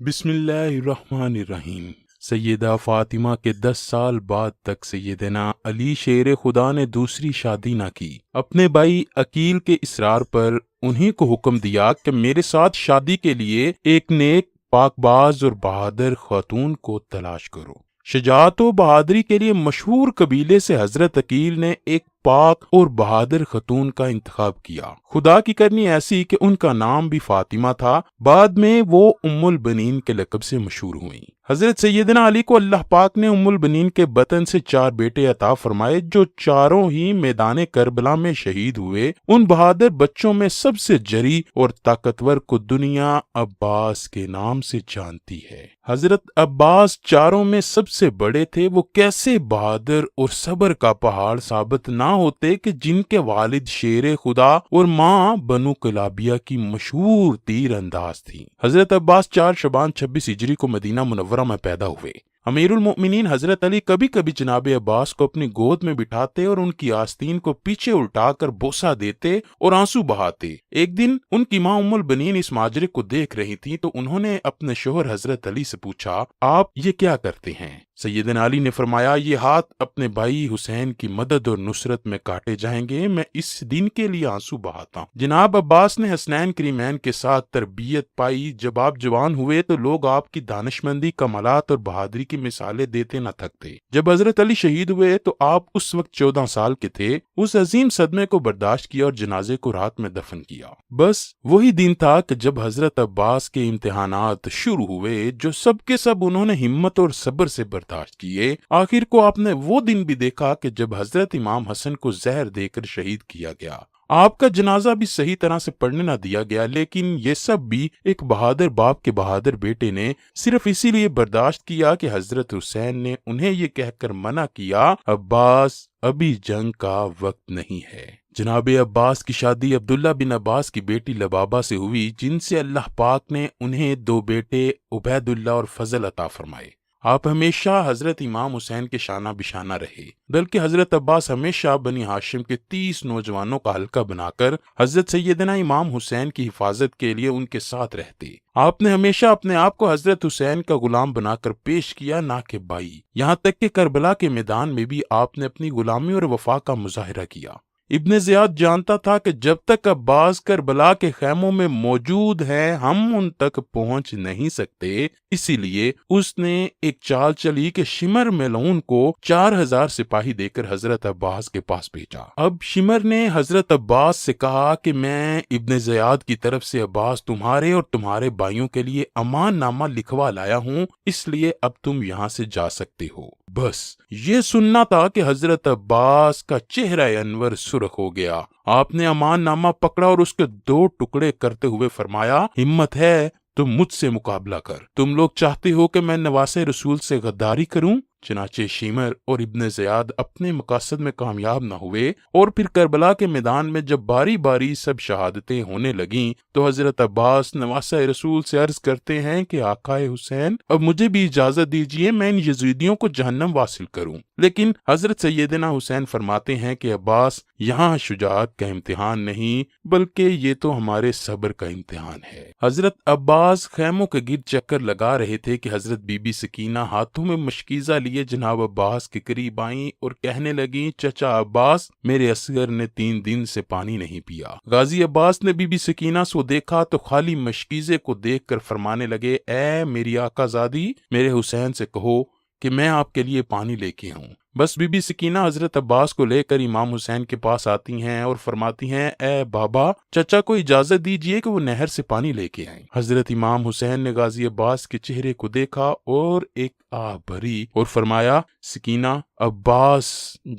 بسم اللہ الرحمن الرحیم۔ سیدہ فاطمہ کے 10 سال بعد تک سیدنا علی شیر خدا نے دوسری شادی نہ کی۔ اپنے بھائی عقیل کے اصرار پر انہی کو حکم دیا کہ میرے ساتھ شادی کے لیے ایک نیک، پاک باز اور بہادر خاتون کو تلاش کرو۔ شجاعت و بہادری کے لیے مشہور قبیلے سے حضرت عقیل نے ایک پاک اور بہادر خاتون کا انتخاب کیا۔ خدا کی کرنی ایسی کہ ان کا نام بھی فاطمہ تھا۔ بعد میں وہ ام البنین کے لقب سے مشہور ہوئیں۔ حضرت سیدنا علی کو اللہ پاک نے ام البنین کے بطن سے 4 بیٹے عطا فرمائے جو چاروں ہی میدان کربلا میں شہید ہوئے۔ ان بہادر بچوں میں سب سے جری اور طاقتور کو دنیا عباس کے نام سے جانتی ہے۔ حضرت عباس چاروں میں سب سے بڑے تھے۔ وہ کیسے بہادر اور صبر کا پہاڑ ثابت نہ ہوتے کہ جن کے والد شیر خدا اور ماں بنو کلابیہ کی مشہور تیر انداز تھی۔ حضرت عباس 4 شعبان 26 ہجری کو مدینہ منورہ میں پیدا ہوئے۔ امیر المؤمنین حضرت علی کبھی کبھی جناب عباس کو اپنی گود میں بٹھاتے اور ان کی آستین کو پیچھے الٹا کر بوسہ دیتے اور آنسو بہاتے۔ ایک دن ان کی ماں ام البنین اس ماجرے کو دیکھ رہی تھی تو انہوں نے اپنے شوہر حضرت علی سے پوچھا، آپ یہ کیا کرتے ہیں؟ سیدنا علی نے فرمایا، یہ ہاتھ اپنے بھائی حسین کی مدد اور نصرت میں کاٹے جائیں گے، میں اس دن کے لیے آنسو بہاتا ہوں۔ جناب عباس نے حسنین کریمین کے ساتھ تربیت پائی۔ جب آپ جوان ہوئے تو لوگ آپ کی دانشمندی، کمالات اور بہادری کی مثالیں دیتے نہ تھکتے۔ جب حضرت علی شہید ہوئے تو آپ اس وقت 14 سال کے تھے۔ اس عظیم صدمے کو برداشت کیا اور جنازے کو رات میں دفن کیا۔ بس وہی دن تھا کہ جب حضرت عباس کے امتحانات شروع ہوئے جو سب کے سب انہوں نے ہمت اور صبر سے برداشت کیے۔ آخر کو آپ نے وہ دن بھی دیکھا کہ جب حضرت امام حسن کو زہر دے کر شہید کیا گیا۔ آپ کا جنازہ بھی صحیح طرح سے پڑھنے نہ دیا گیا، لیکن یہ سب بھی ایک بہادر باپ کے بہادر بیٹے نے صرف اسی لیے برداشت کیا کہ حضرت حسین نے انہیں یہ کہہ کر منع کیا، عباس ابھی جنگ کا وقت نہیں ہے۔ جناب عباس کی شادی عبداللہ بن عباس کی بیٹی لبابہ سے ہوئی، جن سے اللہ پاک نے انہیں 2 بیٹے عبید اللہ اور فضل عطا فرمائے۔ آپ ہمیشہ حضرت امام حسین کے شانہ بشانہ رہے، بلکہ حضرت عباس ہمیشہ بنی ہاشم کے 30 نوجوانوں کا حلقہ بنا کر حضرت سیدنا امام حسین کی حفاظت کے لیے ان کے ساتھ رہتے۔ آپ نے ہمیشہ اپنے آپ کو حضرت حسین کا غلام بنا کر پیش کیا، نہ کہ بھائی۔ یہاں تک کہ کربلا کے میدان میں بھی آپ نے اپنی غلامی اور وفا کا مظاہرہ کیا۔ ابن زیاد جانتا تھا کہ جب تک عباس کربلا کے خیموں میں موجود ہیں ہم ان تک پہنچ نہیں سکتے، اسی لیے اس نے ایک چال چلی کہ شمر ملعون کو 4000 سپاہی دے کر حضرت عباس کے پاس بھیجا۔ اب شمر نے حضرت عباس سے کہا کہ میں ابن زیاد کی طرف سے عباس تمہارے اور تمہارے بھائیوں کے لیے امان نامہ لکھوا لایا ہوں، اس لیے اب تم یہاں سے جا سکتے ہو۔ بس یہ سننا تھا کہ حضرت عباس کا چہرہ انور سرخ ہو گیا۔ آپ نے امان نامہ پکڑا اور اس کے 2 ٹکڑے کرتے ہوئے فرمایا، ہمت ہے تو مجھ سے مقابلہ کر۔ تم لوگ چاہتے ہو کہ میں نواسے رسول سے غداری کروں؟ چنانچہ شیمر اور ابن زیاد اپنے مقاصد میں کامیاب نہ ہوئے، اور پھر کربلا کے میدان میں جب باری باری سب شہادتیں ہونے لگیں تو حضرت عباس نواسہ رسول سے عرض کرتے ہیں کہ آقا حسین، اب مجھے بھی اجازت دیجیے میں ان یزیدیوں کو جہنم واصل کروں۔ لیکن حضرت سیدنا حسین فرماتے ہیں کہ عباس، یہاں شجاعت کا امتحان نہیں بلکہ یہ تو ہمارے صبر کا امتحان ہے۔ حضرت عباس خیموں کے گرد چکر لگا رہے تھے کہ حضرت بی بی سکینہ ہاتھوں میں مشکیزہ لیے جناب عباس کے قریب آئیں اور کہنے لگیں، چچا عباس، میرے اصغر نے 3 دن سے پانی نہیں پیا۔ غازی عباس نے بی بی سکینہ کو دیکھا تو خالی مشکیزے کو دیکھ کر فرمانے لگے، اے میری آقا زادی، میرے حسین سے کہو کہ میں آپ کے لیے پانی لے کے ہوں۔ بس بی بی سکینہ حضرت عباس کو لے کر امام حسین کے پاس آتی ہیں اور فرماتی ہیں، اے بابا، چچا کو اجازت دیجیے کہ وہ نہر سے پانی لے کے آئیں۔ حضرت امام حسین نے غازی عباس کے چہرے کو دیکھا اور ایک آہ بھری اور فرمایا، سکینہ، عباس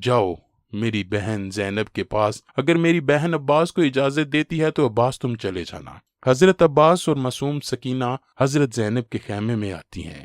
جاؤ میری بہن زینب کے پاس، اگر میری بہن عباس کو اجازت دیتی ہے تو عباس تم چلے جانا۔ حضرت عباس اور معصوم سکینہ حضرت زینب کے خیمے میں آتی ہیں۔